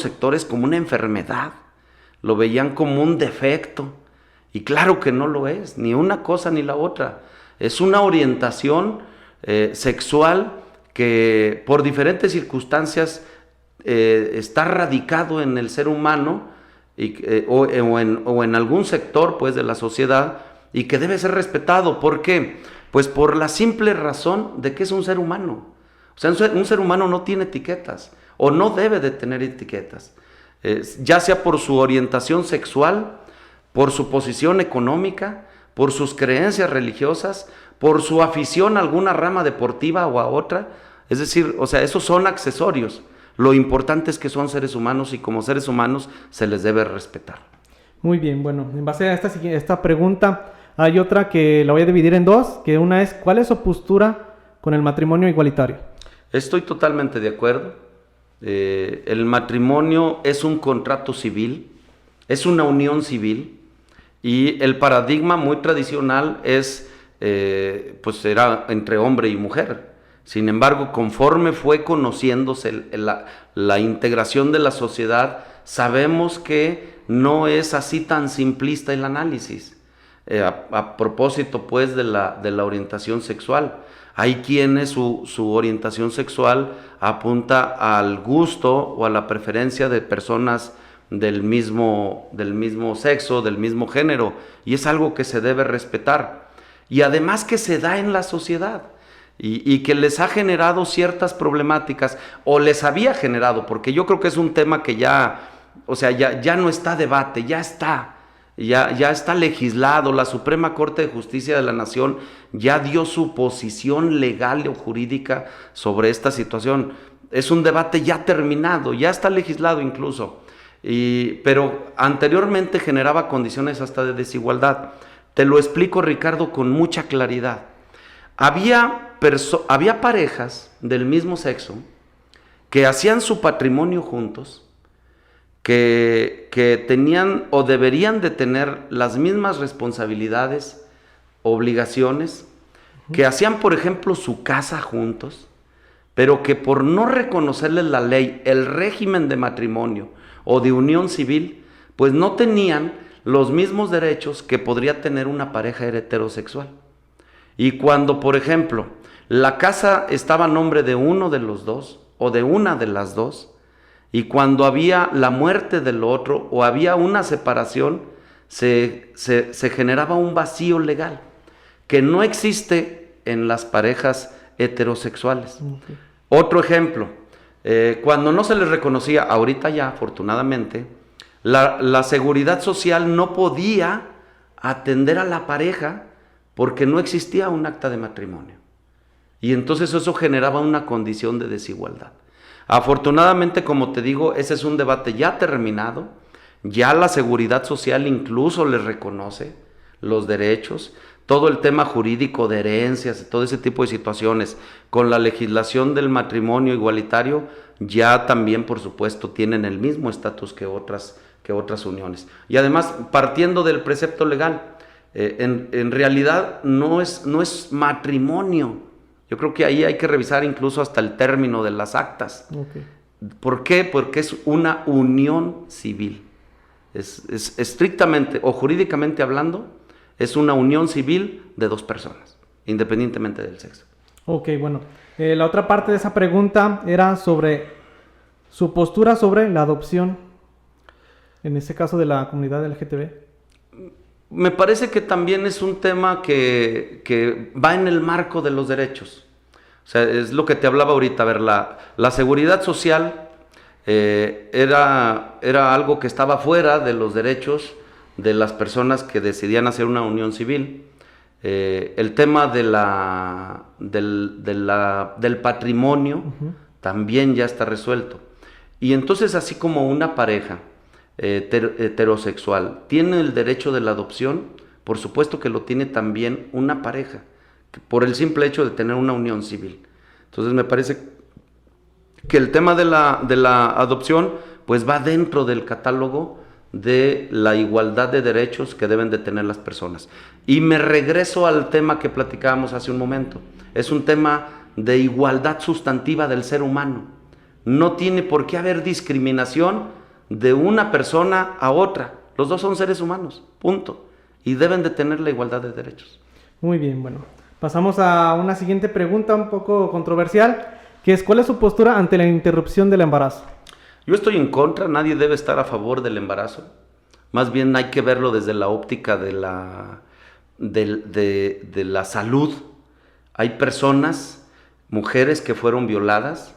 sectores como una enfermedad, lo veían como un defecto, y claro que no lo es, ni una cosa ni la otra. Es una orientación sexual que por diferentes circunstancias está radicado en el ser humano, o en algún sector pues de la sociedad, y que debe ser respetado. ¿Por qué? Pues por la simple razón de que es un ser humano. O sea, un ser humano no tiene etiquetas, o no debe de tener etiquetas, ya sea por su orientación sexual, por su posición económica, por sus creencias religiosas, por su afición a alguna rama deportiva o a otra. Es decir, o sea, esos son accesorios. Lo importante es que son seres humanos y como seres humanos se les debe respetar. Muy bien, bueno, en base a esta pregunta, hay otra que la voy a dividir en dos, que una es, ¿cuál es su postura con el matrimonio igualitario? Estoy totalmente de acuerdo. El matrimonio es un contrato civil, es una unión civil, y el paradigma muy tradicional es, pues era entre hombre y mujer. Sin embargo, conforme fue conociéndose la integración de la sociedad, sabemos que no es así tan simplista el análisis. A propósito, pues, de la orientación sexual. Hay quienes su orientación sexual apunta al gusto o a la preferencia de personas del mismo sexo, del mismo género, y es algo que se debe respetar. Y además que se da en la sociedad. Y que les ha generado ciertas problemáticas, o les había generado, porque yo creo que es un tema que ya no está a debate, ya está legislado. La Suprema Corte de Justicia de la Nación ya dio su posición legal o jurídica sobre esta situación. Es un debate ya terminado, ya está legislado incluso, pero anteriormente generaba condiciones hasta de desigualdad. Te lo explico, Ricardo, con mucha claridad. Había parejas del mismo sexo que hacían su patrimonio juntos, que tenían o deberían de tener las mismas responsabilidades, obligaciones, que hacían, por ejemplo, su casa juntos, pero que por no reconocerles la ley, el régimen de matrimonio o de unión civil, pues no tenían los mismos derechos que podría tener una pareja heterosexual. Y cuando, por ejemplo, la casa estaba a nombre de uno de los dos o de una de las dos, y cuando había la muerte del otro o había una separación, se generaba un vacío legal que no existe en las parejas heterosexuales. Okay. Otro ejemplo, cuando no se les reconocía, ahorita ya afortunadamente, la seguridad social no podía atender a la pareja porque no existía un acta de matrimonio. Y entonces eso generaba una condición de desigualdad. Afortunadamente, como te digo, ese es un debate ya terminado. Ya la seguridad social incluso les reconoce los derechos. Todo el tema jurídico de herencias, todo ese tipo de situaciones, con la legislación del matrimonio igualitario, ya también, por supuesto, tienen el mismo estatus que otras uniones. Y además, partiendo del precepto legal, en realidad no es matrimonio. Yo creo que ahí hay que revisar incluso hasta el término de las actas. Okay. ¿Por qué? Porque es una unión civil. Es estrictamente o jurídicamente hablando, es una unión civil de dos personas, independientemente del sexo. Ok, bueno. La otra parte de esa pregunta era sobre su postura sobre la adopción, en este caso de la comunidad LGTB. Me parece que también es un tema que va en el marco de los derechos. O sea, es lo que te hablaba ahorita. A ver, la seguridad social era algo que estaba fuera de los derechos de las personas que decidían hacer una unión civil. El tema del patrimonio también ya está resuelto. Y entonces, así como una pareja heterosexual tiene el derecho de la adopción, por supuesto que lo tiene también una pareja, por el simple hecho de tener una unión civil. Entonces me parece que el tema de la adopción pues va dentro del catálogo de la igualdad de derechos que deben de tener las personas. Y me regreso al tema que platicábamos hace un momento. Es un tema de igualdad sustantiva del ser humano. No tiene por qué haber discriminación de una persona a otra. Los dos son seres humanos, punto. Y deben de tener la igualdad de derechos. Muy bien, bueno. Pasamos a una siguiente pregunta un poco controversial, que es, ¿cuál es su postura ante la interrupción del embarazo? Yo estoy en contra, nadie debe estar a favor del embarazo. Más bien hay que verlo desde la óptica de la salud. Hay personas, mujeres que fueron violadas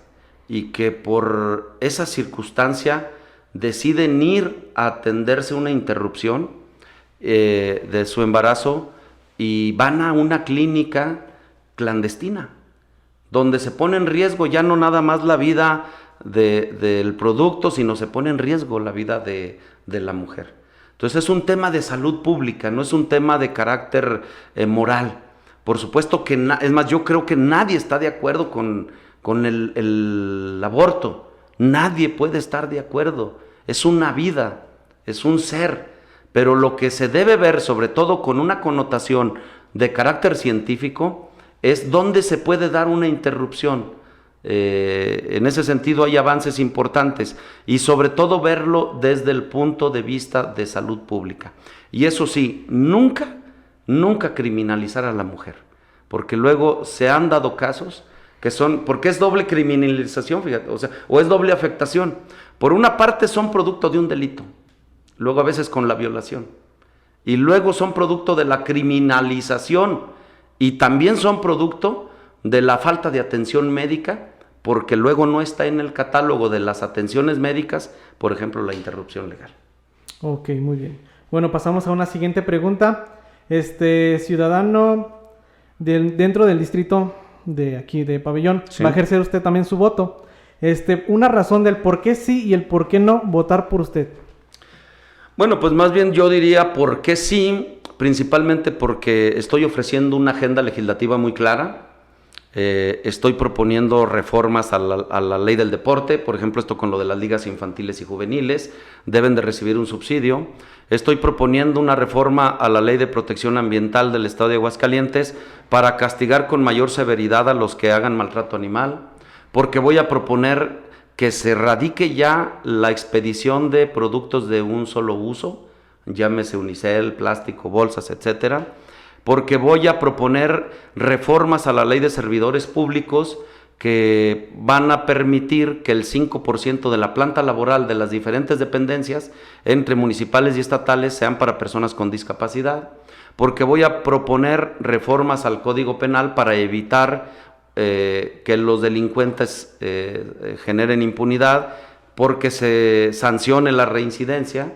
y que por esa circunstancia deciden ir a atenderse una interrupción de su embarazo y van a una clínica clandestina. donde se pone en riesgo ya no nada más la vida del producto, sino se pone en riesgo la vida de la mujer. Entonces es un tema de salud pública, no es un tema de carácter moral. Por supuesto que, es más, yo creo que nadie está de acuerdo con el aborto. Nadie puede estar de acuerdo. Es una vida, es un ser. Pero lo que se debe ver, sobre todo con una connotación de carácter científico, es dónde se puede dar una interrupción. En ese sentido hay avances importantes y sobre todo verlo desde el punto de vista de salud pública. Y eso sí, nunca criminalizar a la mujer, porque luego se han dado casos que son, porque es doble criminalización, fíjate, o es doble afectación. Por una parte son producto de un delito, luego a veces con la violación, y luego son producto de la criminalización, y también son producto de la falta de atención médica, porque luego no está en el catálogo de las atenciones médicas, por ejemplo, la interrupción legal. Ok, muy bien. Bueno, pasamos a una siguiente pregunta. Ciudadano dentro del distrito de aquí de Pabellón, sí, va a ejercer usted también su voto. Una razón del por qué sí y el por qué no votar por usted. Bueno, pues más bien yo diría por qué sí, principalmente porque estoy ofreciendo una agenda legislativa muy clara. Estoy proponiendo reformas a la ley del deporte, por ejemplo, esto con lo de las ligas infantiles y juveniles, deben de recibir un subsidio. Estoy proponiendo una reforma a la ley de protección ambiental del estado de Aguascalientes para castigar con mayor severidad a los que hagan maltrato animal, porque voy a proponer que se erradique ya la expedición de productos de un solo uso, llámese unicel, plástico, bolsas, etcétera, porque voy a proponer reformas a la ley de servidores públicos que van a permitir que el 5% de la planta laboral de las diferentes dependencias, entre municipales y estatales, sean para personas con discapacidad, porque voy a proponer reformas al Código Penal para evitar que los delincuentes generen impunidad, porque se sancione la reincidencia,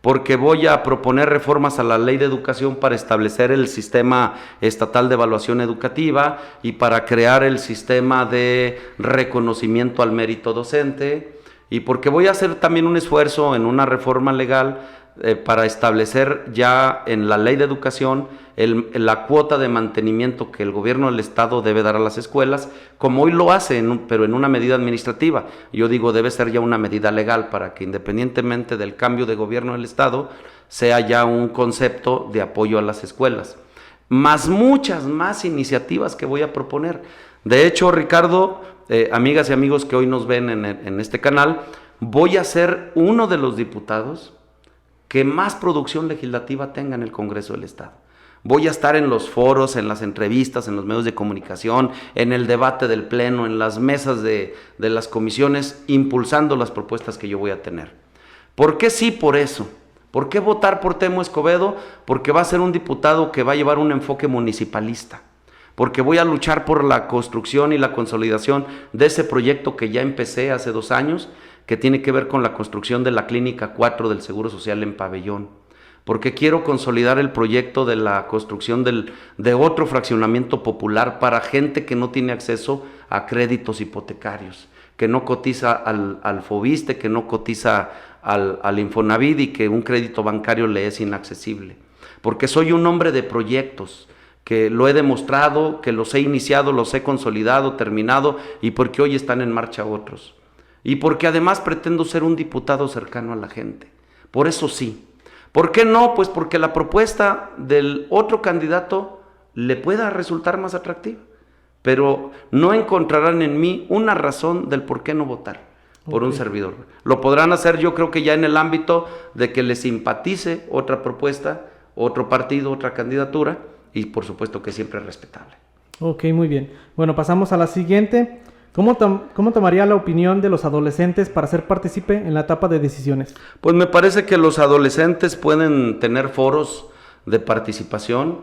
porque voy a proponer reformas a la ley de educación para establecer el sistema estatal de evaluación educativa y para crear el sistema de reconocimiento al mérito docente, y porque voy a hacer también un esfuerzo en una reforma legal para establecer ya en la ley de educación la cuota de mantenimiento que el gobierno del estado debe dar a las escuelas, como hoy lo hace, pero en una medida administrativa. Yo digo, debe ser ya una medida legal para que independientemente del cambio de gobierno del estado, sea ya un concepto de apoyo a las escuelas. Más muchas más iniciativas que voy a proponer. De hecho, Ricardo, amigas y amigos que hoy nos ven en este canal, voy a ser uno de los diputados que más producción legislativa tenga en el Congreso del Estado. Voy a estar en los foros, en las entrevistas, en los medios de comunicación, en el debate del Pleno, en las mesas de las comisiones, impulsando las propuestas que yo voy a tener. ¿Por qué sí por eso? ¿Por qué votar por Temo Escobedo? Porque va a ser un diputado que va a llevar un enfoque municipalista. Porque voy a luchar por la construcción y la consolidación de ese proyecto que ya empecé hace 2 años, que tiene que ver con la construcción de la Clínica 4 del Seguro Social en Pabellón, porque quiero consolidar el proyecto de la construcción de otro fraccionamiento popular para gente que no tiene acceso a créditos hipotecarios, que no cotiza al Fobiste, que no cotiza al Infonavit y que un crédito bancario le es inaccesible. Porque soy un hombre de proyectos, que lo he demostrado, que los he iniciado, los he consolidado, terminado, y porque hoy están en marcha otros. Y porque además pretendo ser un diputado cercano a la gente. Por eso sí. ¿Por qué no? Pues porque la propuesta del otro candidato le pueda resultar más atractiva. Pero no encontrarán en mí una razón del por qué no votar por un servidor. Lo podrán hacer, yo creo que ya en el ámbito de que les simpatice otra propuesta, otro partido, otra candidatura, y por supuesto que siempre es respetable. Ok, muy bien. Bueno, pasamos a la siguiente. ¿Cómo tomaría la opinión de los adolescentes para ser partícipe en la etapa de decisiones? Pues me parece que los adolescentes pueden tener foros de participación.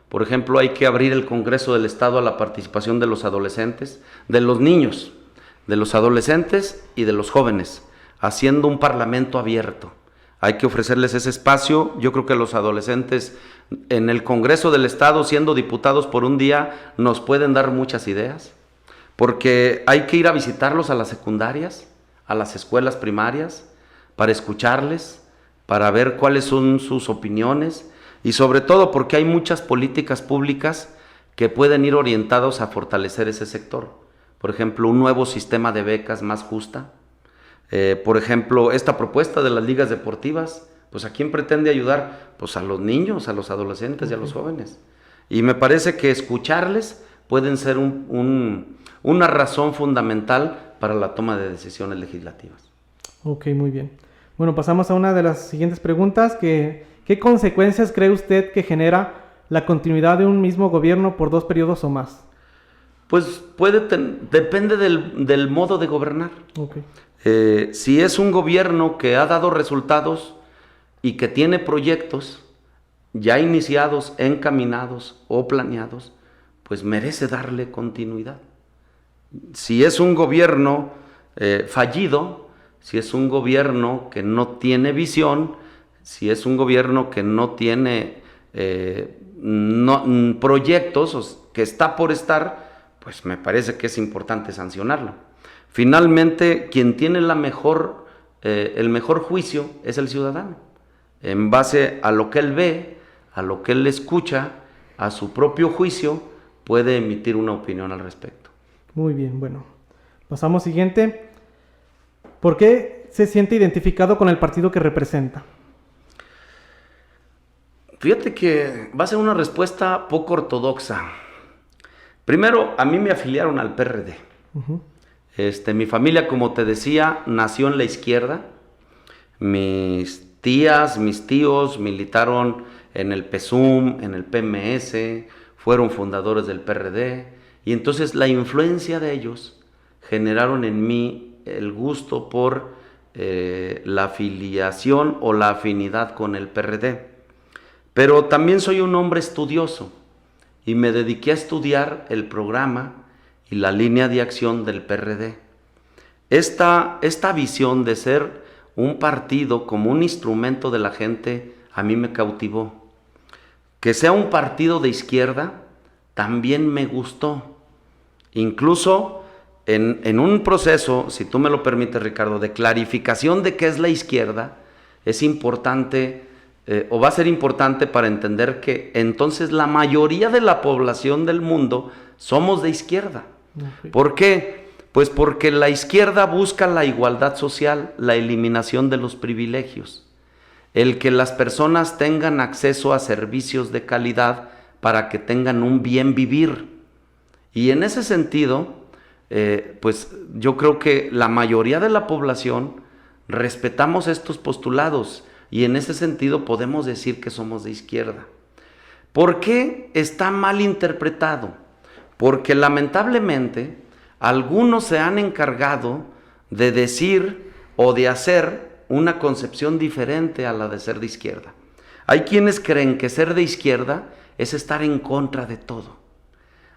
Por ejemplo, hay que abrir el Congreso del Estado a la participación de los adolescentes, de los niños, de los adolescentes y de los jóvenes, haciendo un parlamento abierto. Hay que ofrecerles ese espacio. Yo creo que los adolescentes en el Congreso del Estado, siendo diputados por un día, nos pueden dar muchas ideas. porque hay que ir a visitarlos a las secundarias, a las escuelas primarias, para escucharles, para ver cuáles son sus opiniones y sobre todo porque hay muchas políticas públicas que pueden ir orientados a fortalecer ese sector. Por ejemplo, un nuevo sistema de becas más justa. Por ejemplo, esta propuesta de las ligas deportivas, pues ¿a quién pretende ayudar? Pues a los niños, a los adolescentes y a los jóvenes. Y me parece que escucharles pueden ser una razón fundamental para la toma de decisiones legislativas. Ok, muy bien. Bueno, pasamos a una de las siguientes preguntas. ¿Qué consecuencias cree usted que genera la continuidad de un mismo gobierno por 2 periodos o más? Pues depende del modo de gobernar. Okay. Si es un gobierno que ha dado resultados y que tiene proyectos ya iniciados, encaminados o planeados, pues merece darle continuidad. Si es un gobierno fallido, si es un gobierno que no tiene visión, si es un gobierno que no tiene proyectos, que está por estar, pues me parece que es importante sancionarlo. Finalmente, quien tiene el mejor juicio es el ciudadano, en base a lo que él ve, a lo que él escucha, a su propio juicio, puede emitir una opinión al respecto. Muy bien, bueno. Pasamos siguiente. ¿Por qué se siente identificado con el partido que representa? Fíjate que va a ser una respuesta poco ortodoxa. Primero, a mí me afiliaron al PRD. Uh-huh. Mi familia, como te decía, nació en la izquierda. Mis tías, mis tíos militaron en el PSUM, en el PMS, fueron fundadores del PRD. Y entonces la influencia de ellos generaron en mí el gusto por la afiliación o la afinidad con el PRD. Pero también soy un hombre estudioso y me dediqué a estudiar el programa y la línea de acción del PRD. Esta visión de ser un partido como un instrumento de la gente a mí me cautivó. Que sea un partido de izquierda también me gustó. Incluso en un proceso, si tú me lo permites, Ricardo, de clarificación de qué es la izquierda, es importante o va a ser importante para entender que entonces la mayoría de la población del mundo somos de izquierda. Okay. ¿Por qué? Pues porque la izquierda busca la igualdad social, la eliminación de los privilegios, el que las personas tengan acceso a servicios de calidad para que tengan un bien vivir. Y en ese sentido, pues yo creo que la mayoría de la población respetamos estos postulados. Y en ese sentido podemos decir que somos de izquierda. ¿Por qué está mal interpretado? Porque lamentablemente algunos se han encargado de decir o de hacer una concepción diferente a la de ser de izquierda. Hay quienes creen que ser de izquierda es estar en contra de todo.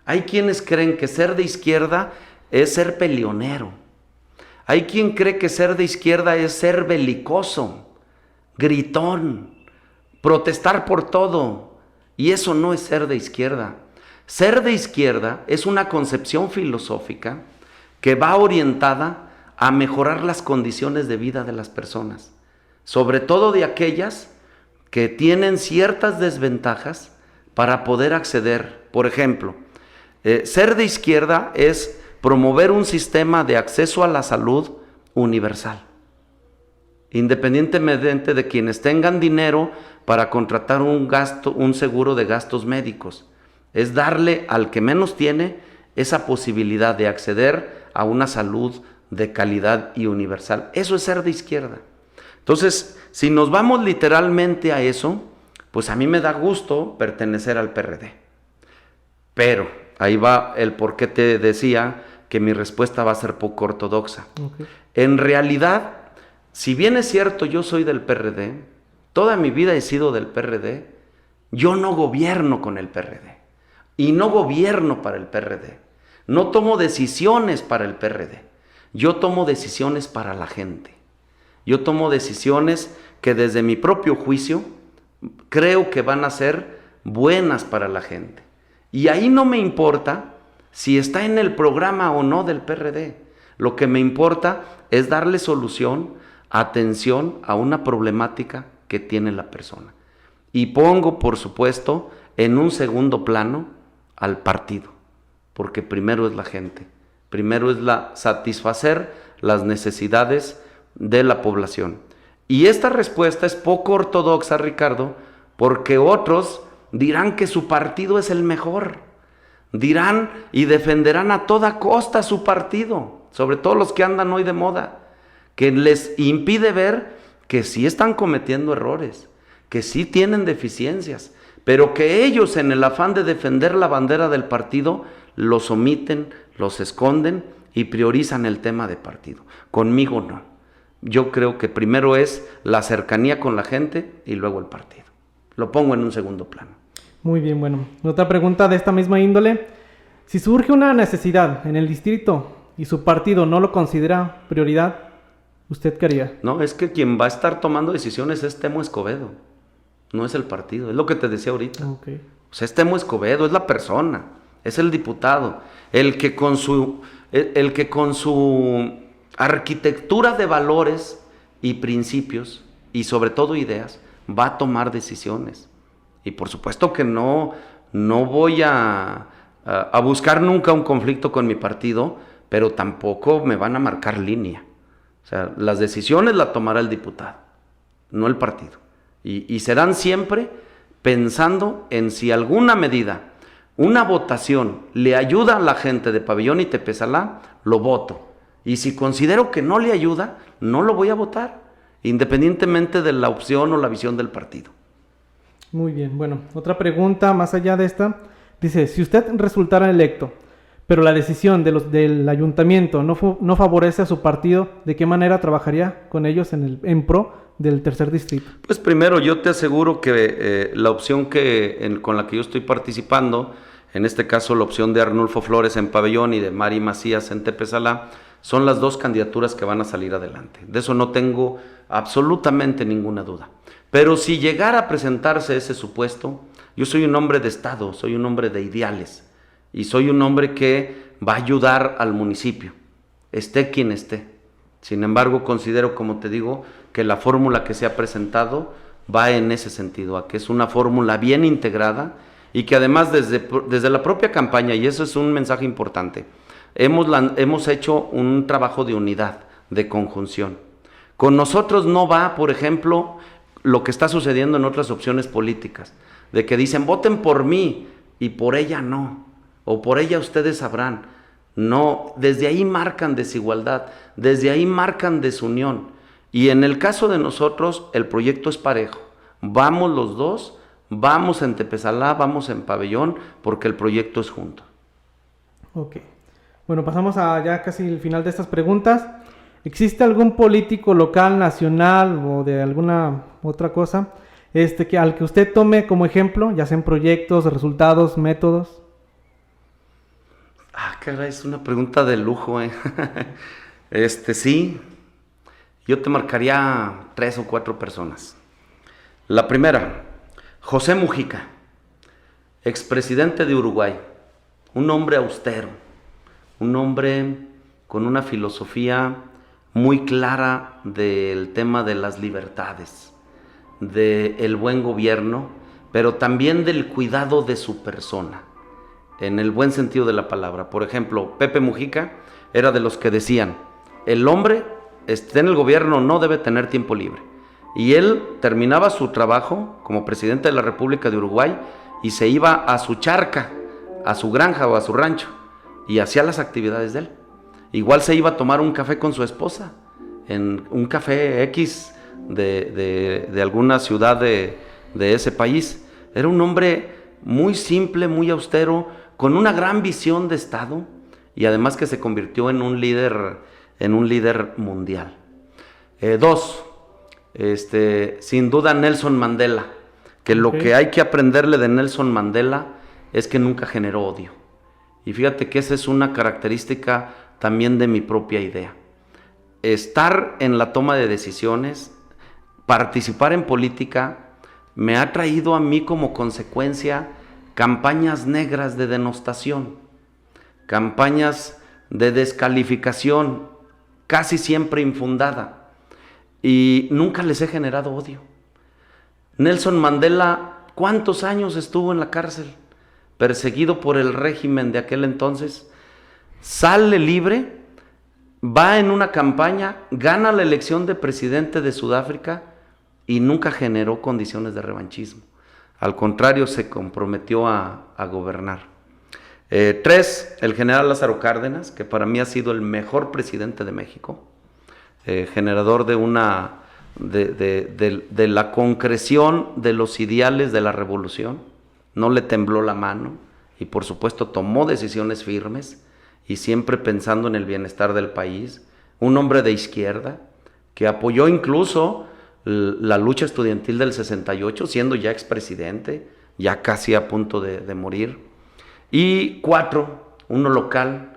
Hay quienes creen que ser de izquierda es ser peleonero. Hay quien cree que ser de izquierda es ser belicoso, gritón, protestar por todo, y eso no es ser de izquierda. Ser de izquierda es una concepción filosófica que va orientada a mejorar las condiciones de vida de las personas, sobre todo de aquellas que tienen ciertas desventajas para poder acceder. Por ejemplo, ser de izquierda es promover un sistema de acceso a la salud universal, independientemente de quienes tengan dinero para contratar un seguro de gastos médicos. Es darle al que menos tiene esa posibilidad de acceder a una salud de calidad y universal. Eso es ser de izquierda. Entonces, si nos vamos literalmente a eso, pues a mí me da gusto pertenecer al PRD. Pero ahí va el por qué te decía que mi respuesta va a ser poco ortodoxa. Okay. En realidad, si bien es cierto, yo soy del PRD, toda mi vida he sido del PRD, yo no gobierno con el PRD y no gobierno para el PRD, no tomo decisiones para el PRD, yo tomo decisiones para la gente, yo tomo decisiones que desde mi propio juicio creo que van a ser buenas para la gente. Y ahí no me importa si está en el programa o no del PRD. Lo que me importa es darle solución, atención a una problemática que tiene la persona. Y pongo, por supuesto, en un segundo plano al partido, porque primero es la gente, primero es satisfacer las necesidades de la población. Y esta respuesta es poco ortodoxa, Ricardo, porque otros dirán que su partido es el mejor, dirán y defenderán a toda costa su partido, sobre todo los que andan hoy de moda, que les impide ver que sí están cometiendo errores, que sí tienen deficiencias, pero que ellos, en el afán de defender la bandera del partido, los omiten, los esconden y priorizan el tema de partido. Conmigo no. Yo creo que primero es la cercanía con la gente y luego el partido. Lo pongo en un segundo plano. Muy bien, bueno. Otra pregunta de esta misma índole. Si surge una necesidad en el distrito y su partido no lo considera prioridad, ¿usted qué haría? No, es que quien va a estar tomando decisiones es Temo Escobedo, no es el partido. Es lo que te decía ahorita. Okay. O sea, es Temo Escobedo, es la persona, es el diputado, el que con su arquitectura de valores y principios y sobre todo ideas va a tomar decisiones. Y por supuesto que no voy a buscar nunca un conflicto con mi partido, pero tampoco me van a marcar línea. O sea, las decisiones las tomará el diputado, no el partido. Y serán siempre pensando en si alguna medida, una votación le ayuda a la gente de Pabellón y Tepesalá, lo voto. Y si considero que no le ayuda, no lo voy a votar, independientemente de la opción o la visión del partido. Muy bien, bueno, otra pregunta más allá de esta. Dice, si usted resultara electo, pero la decisión del ayuntamiento no favorece a su partido, ¿de qué manera trabajaría con ellos en pro del tercer distrito? Pues primero yo te aseguro que la opción con la que yo estoy participando, en este caso la opción de Arnulfo Flores en Pabellón y de Mari Macías en Tepesalá, son las dos candidaturas que van a salir adelante. De eso no tengo absolutamente ninguna duda. Pero si llegara a presentarse ese supuesto, yo soy un hombre de Estado, soy un hombre de ideales y soy un hombre que va a ayudar al municipio, esté quien esté. Sin embargo, considero, como te digo, que la fórmula que se ha presentado va en ese sentido, a que es una fórmula bien integrada y que además desde la propia campaña, y eso es un mensaje importante, hemos hecho un trabajo de unidad, de conjunción. Con nosotros no va, por ejemplo, lo que está sucediendo en otras opciones políticas, de que dicen voten por mí y por ella no, o por ella ustedes sabrán. No, desde ahí marcan desigualdad, desde ahí marcan desunión. Y en el caso de nosotros, el proyecto es parejo. Vamos los dos, vamos en Tepesalá, vamos en Pabellón, porque el proyecto es junto. Ok. Bueno, pasamos a ya casi el final de estas preguntas. ¿Existe algún político local, nacional o de alguna otra cosa al que usted tome como ejemplo, ya sean proyectos, resultados, métodos? Caray, es una pregunta de lujo, Sí, yo te marcaría 3 o 4 personas. La primera, José Mujica, expresidente de Uruguay, un hombre austero, un hombre con una filosofía muy clara del tema de las libertades, del buen gobierno, pero también del cuidado de su persona, en el buen sentido de la palabra. Por ejemplo, Pepe Mujica era de los que decían, el hombre esté en el gobierno no debe tener tiempo libre. Y él terminaba su trabajo como presidente de la República de Uruguay y se iba a su charca, a su granja o a su rancho y hacía las actividades de él. Igual se iba a tomar un café con su esposa, en un café X de alguna ciudad de ese país. Era un hombre muy simple, muy austero, con una gran visión de Estado y además que se convirtió en un líder mundial. 2, sin duda Nelson Mandela, que lo que hay que aprenderle de Nelson Mandela es que nunca generó odio. Y fíjate que esa es una característica también de mi propia idea. Estar en la toma de decisiones, participar en política, me ha traído a mí como consecuencia campañas negras de denostación, campañas de descalificación, casi siempre infundada, y nunca les he generado odio. Nelson Mandela, ¿cuántos años estuvo en la cárcel? Perseguido por el régimen de aquel entonces, sale libre, va en una campaña, gana la elección de presidente de Sudáfrica y nunca generó condiciones de revanchismo. Al contrario, se comprometió a gobernar. 3, el general Lázaro Cárdenas, que para mí ha sido el mejor presidente de México, generador de la concreción de los ideales de la revolución. No le tembló la mano y por supuesto tomó decisiones firmes y siempre pensando en el bienestar del país. Un hombre de izquierda que apoyó incluso la lucha estudiantil del 68, siendo ya expresidente, ya casi a punto de morir. Y 4, uno local.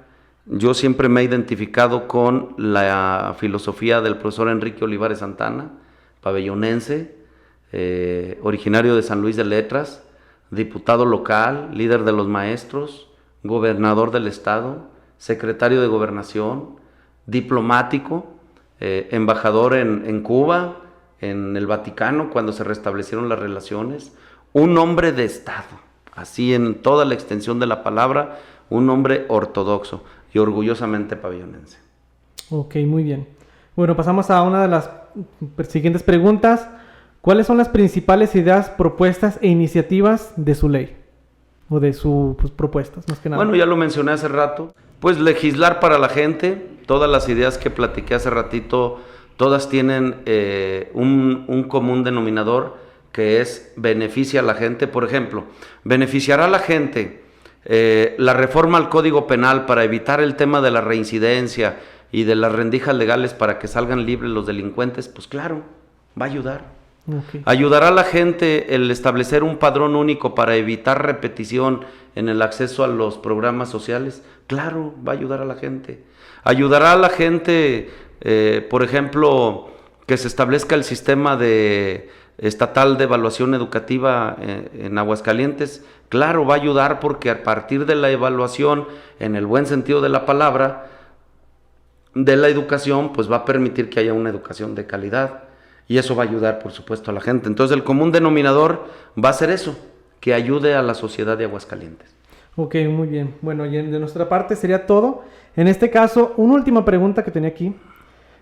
Yo siempre me he identificado con la filosofía del profesor Enrique Olivares Santana, pabellonense, originario de San Luis de Letras, diputado local, líder de los maestros, gobernador del estado, secretario de gobernación, diplomático, embajador en Cuba, en el Vaticano, cuando se restablecieron las relaciones, un hombre de estado, así en toda la extensión de la palabra, un hombre ortodoxo y orgullosamente pabellonense. Ok, muy bien. Bueno, pasamos a una de las siguientes preguntas. ¿Cuáles son las principales ideas, propuestas e iniciativas de su ley? O de sus propuestas, más que nada. Bueno, ya lo mencioné hace rato. Pues legislar para la gente. Todas las ideas que platiqué hace ratito, todas tienen un común denominador, que es beneficia a la gente. Por ejemplo, beneficiará a la gente la reforma al Código Penal para evitar el tema de la reincidencia y de las rendijas legales para que salgan libres los delincuentes. Pues claro, va a ayudar. Okay. ¿Ayudará a la gente el establecer un padrón único para evitar repetición en el acceso a los programas sociales? Claro, va a ayudar a la gente. ¿Ayudará a la gente, por ejemplo, que se establezca el sistema estatal de evaluación educativa en Aguascalientes? Claro, va a ayudar, porque a partir de la evaluación, en el buen sentido de la palabra, de la educación, pues va a permitir que haya una educación de calidad. Y eso va a ayudar, por supuesto, a la gente. Entonces, el común denominador va a ser eso, que ayude a la sociedad de Aguascalientes. Ok, muy bien. Bueno, y de nuestra parte sería todo. En este caso, una última pregunta que tenía aquí,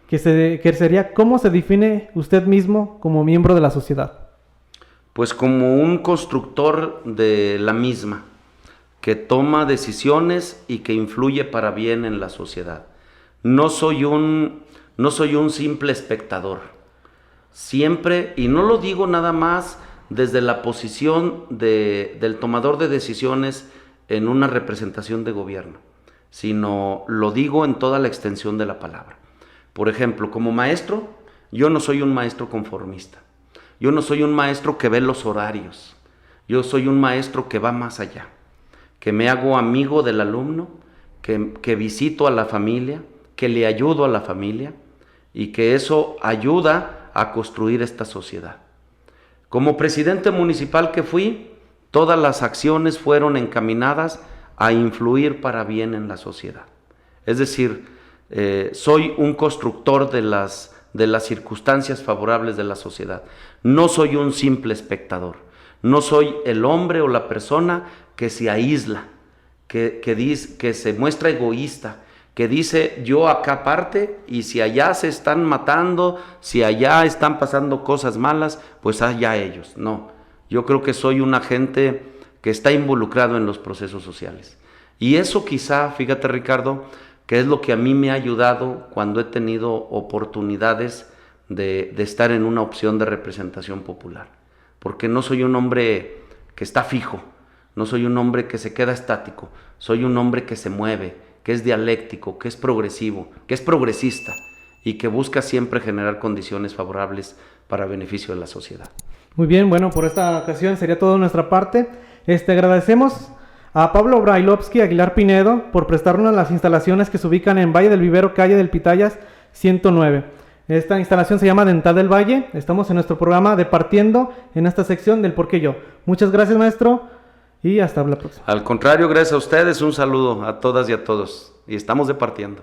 que sería, ¿cómo se define usted mismo como miembro de la sociedad? Pues como un constructor de la misma, que toma decisiones y que influye para bien en la sociedad. No soy un simple espectador. Siempre, y no lo digo nada más desde la posición del tomador de decisiones en una representación de gobierno, sino lo digo en toda la extensión de la palabra. Por ejemplo, como maestro, yo no soy un maestro conformista. Yo no soy un maestro que ve los horarios. Yo soy un maestro que va más allá, que me hago amigo del alumno, que visito a la familia, que le ayudo a la familia, y que eso ayuda a construir esta sociedad. Como presidente municipal que fui, todas las acciones fueron encaminadas a influir para bien en la sociedad. Es decir, soy un constructor de las circunstancias favorables de la sociedad. No soy un simple espectador. No soy el hombre o la persona que se aísla, que se muestra egoísta, que dice yo acá aparte, y si allá se están matando, si allá están pasando cosas malas, pues allá ellos. No, yo creo que soy un agente que está involucrado en los procesos sociales. Y eso quizá, fíjate Ricardo, que es lo que a mí me ha ayudado cuando he tenido oportunidades de estar en una opción de representación popular. Porque no soy un hombre que está fijo, no soy un hombre que se queda estático, soy un hombre que se mueve, que es dialéctico, que es progresivo, que es progresista y que busca siempre generar condiciones favorables para beneficio de la sociedad. Muy bien, bueno, por esta ocasión sería todo de nuestra parte. Agradecemos a Pablo Brailovsky Aguilar Pinedo por prestarnos las instalaciones que se ubican en Valle del Vivero, calle del Pitayas 109. Esta instalación se llama Dental del Valle. Estamos en nuestro programa Departiendo, en esta sección del Por qué yo. Muchas gracias, maestro. y hasta la próxima. Al contrario, gracias a ustedes, un saludo a todas y a todos. Y estamos departiendo.